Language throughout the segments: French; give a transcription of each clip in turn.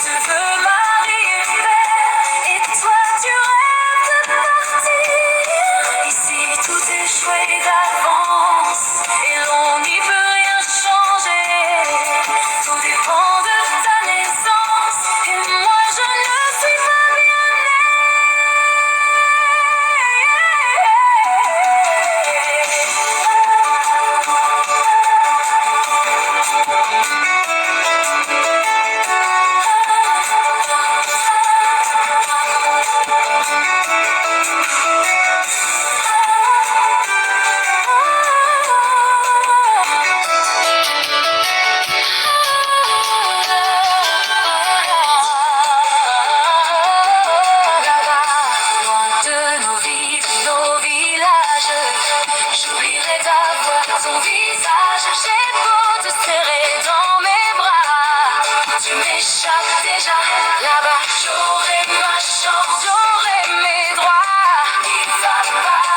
Tu veux mari et père, et toi tu rêves de partir. Ici tout est joué d'avance, et l'on n'y peut rien changer. Tout dépend de ta naissance, et moi je ne suis pas bien ton visage, j'ai beau te serrer dans mes bras, tu m'échappes déjà. Là-bas, j'aurai ma chance, j'aurai mes droits. N'y va pas.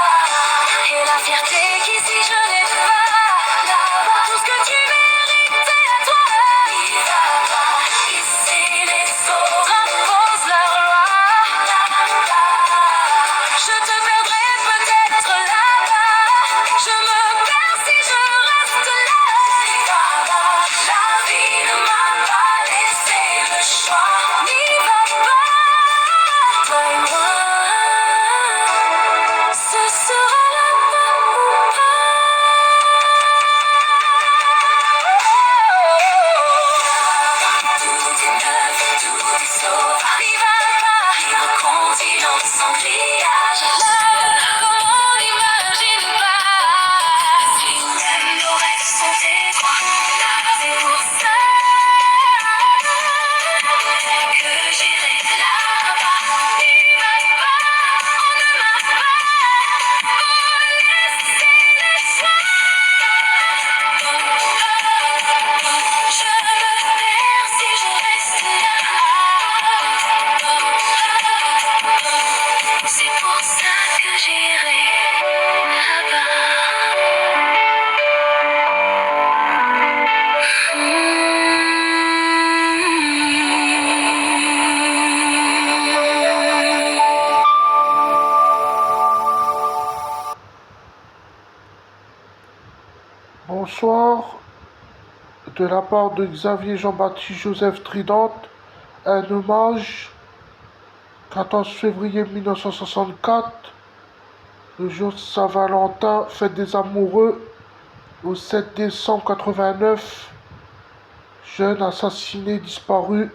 Et la fierté qu'ici je n'ai pas. Là-bas, tout ce que tu mérites est à toi. N'y va pas. Ici, les autres imposent leur loi. Là-bas, je te perdrai peut-être là-bas. Je me perds si je reste là. La vie ne m'a pas laissé le choix. N'y va pas, très loin. Ce sera là-bas ou pas. Tout est neuf, tout est sauf. N'y va pas, libre continent sans grillage. On n'imagine pas. Même nos rêves sont étroits. C'est pour ça que j'irai là-bas. N'y va pas, on ne m'a pas laissé le choix. Je me perds si je reste là. C'est pour ça que j'irai là-bas. Bonsoir, de la part de Xavier Jean-Baptiste Joseph Tridente, un hommage, 14 février 1964, le jour de Saint-Valentin, fête des amoureux, au 7 décembre 89, jeune assassiné, disparu,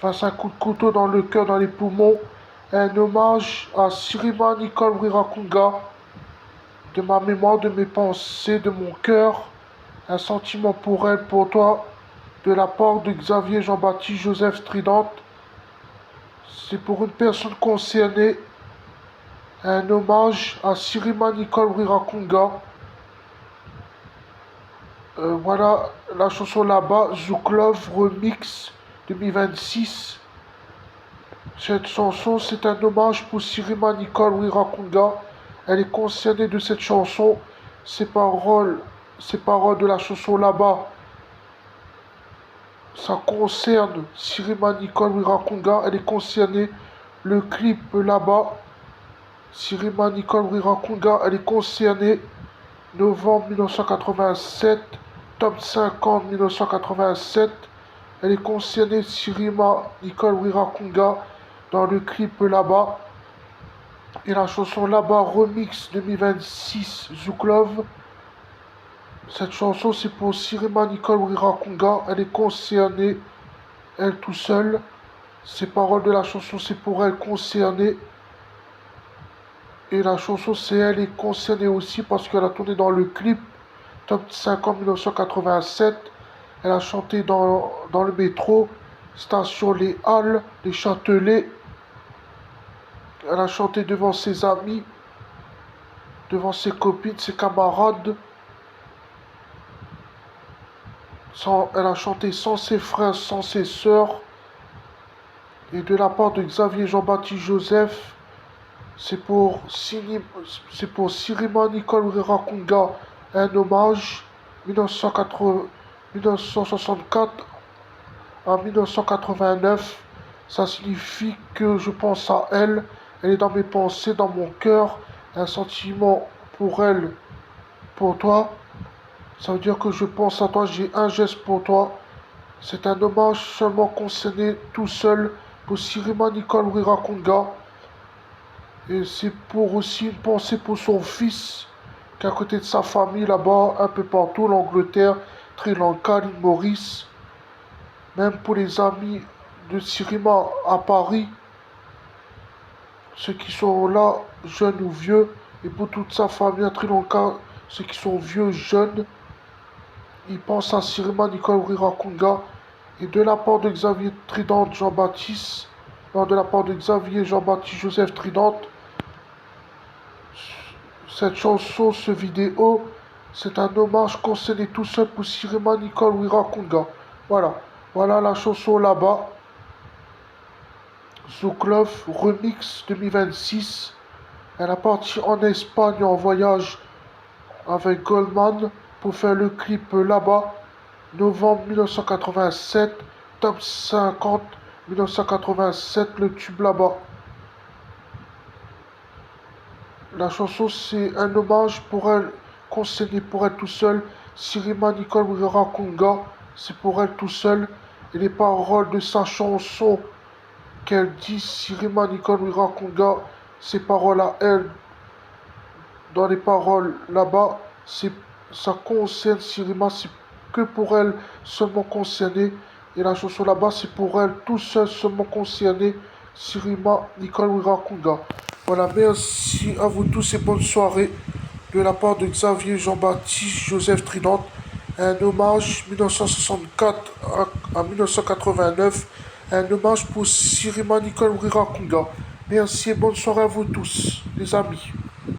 25 coups de couteau dans le cœur, dans les poumons, un hommage à Sirima Nicole Wirakunga, de ma mémoire, de mes pensées, de mon cœur, un sentiment pour elle, pour toi, de la part de Xavier Jean-Baptiste Joseph Tridente. C'est pour une personne concernée, un hommage à Sirima Nicole Wirakunga. Voilà la chanson là-bas, Zouklov Remix 2026. Cette chanson, c'est un hommage pour Sirima Nicole Wirakunga. Elle est concernée de cette chanson. Ces paroles de la chanson là-bas, ça concerne Sirima Nicole Wirakunga. Elle est concernée. Le clip là-bas, Sirima Nicole Wirakunga, elle est concernée. Novembre 1987, top 50 1987. Elle est concernée, Sirima Nicole Wirakunga, dans le clip là-bas. Et la chanson là-bas, remix 2026, Zouklov. Cette chanson, c'est pour Sirima Nicole Wirakunga. Elle est concernée, elle tout seule. Ces paroles de la chanson, c'est pour elle concernée. Et la chanson, c'est elle est concernée aussi parce qu'elle a tourné dans le clip Top 50 1987. Elle a chanté dans le métro, station Les Halles, les Châtelets. Elle a chanté devant ses amis, devant ses copines, ses camarades. Elle a chanté sans ses frères, sans ses sœurs. Et de la part de Xavier Jean-Baptiste Joseph, c'est pour Sirima Nicole Wirakunga, un hommage 1964 à 1989. Ça signifie que je pense à elle. Elle est dans mes pensées, dans mon cœur. Un sentiment pour elle, pour toi. Ça veut dire que je pense à toi, j'ai un geste pour toi. C'est un hommage seulement concerné tout seul pour Sirima Nicole Wirakunga. Et c'est pour aussi une pensée pour son fils, qu'à côté de sa famille là-bas, un peu partout, l'Angleterre, Sri Lanka, l'île Maurice, même pour les amis de Sirima à Paris, ceux qui sont là, jeunes ou vieux, et pour toute sa famille à Sri Lanka, ceux qui sont vieux, jeunes, ils pensent à Sirima Nicole Wirakunga. Et de la part de Xavier Trident Jean-Baptiste, non, de la part de Xavier Jean-Baptiste Joseph Trident, cette chanson, ce vidéo, c'est un hommage concerné tout seul pour Sirima Nicole Wirakunga. Voilà, voilà la chanson là-bas. Zouklov Remix 2026. Elle a parti en Espagne en voyage avec Goldman pour faire le clip là-bas. Novembre 1987, top 50 1987, le tube là-bas. La chanson, c'est un hommage pour elle, concerné pour elle tout seul. Sirima Nicole Wirakunga, c'est pour elle tout seul. Et les paroles de sa chanson qu'elle dit, Sirima Nicole Wirakunga, ses paroles à elle, dans les paroles là-bas, ça concerne Sirima, c'est que pour elle seulement concerné. Et la chanson là-bas, c'est pour elle tout seul seulement concerné. Sirima Nicole Wirakunga. Voilà, merci à vous tous et bonne soirée de la part de Xavier Jean-Baptiste Joseph Trident. Un hommage 1964 à 1989. Un hommage pour Sirima Nicole Wirakunga. Merci et bonne soirée à vous tous, les amis.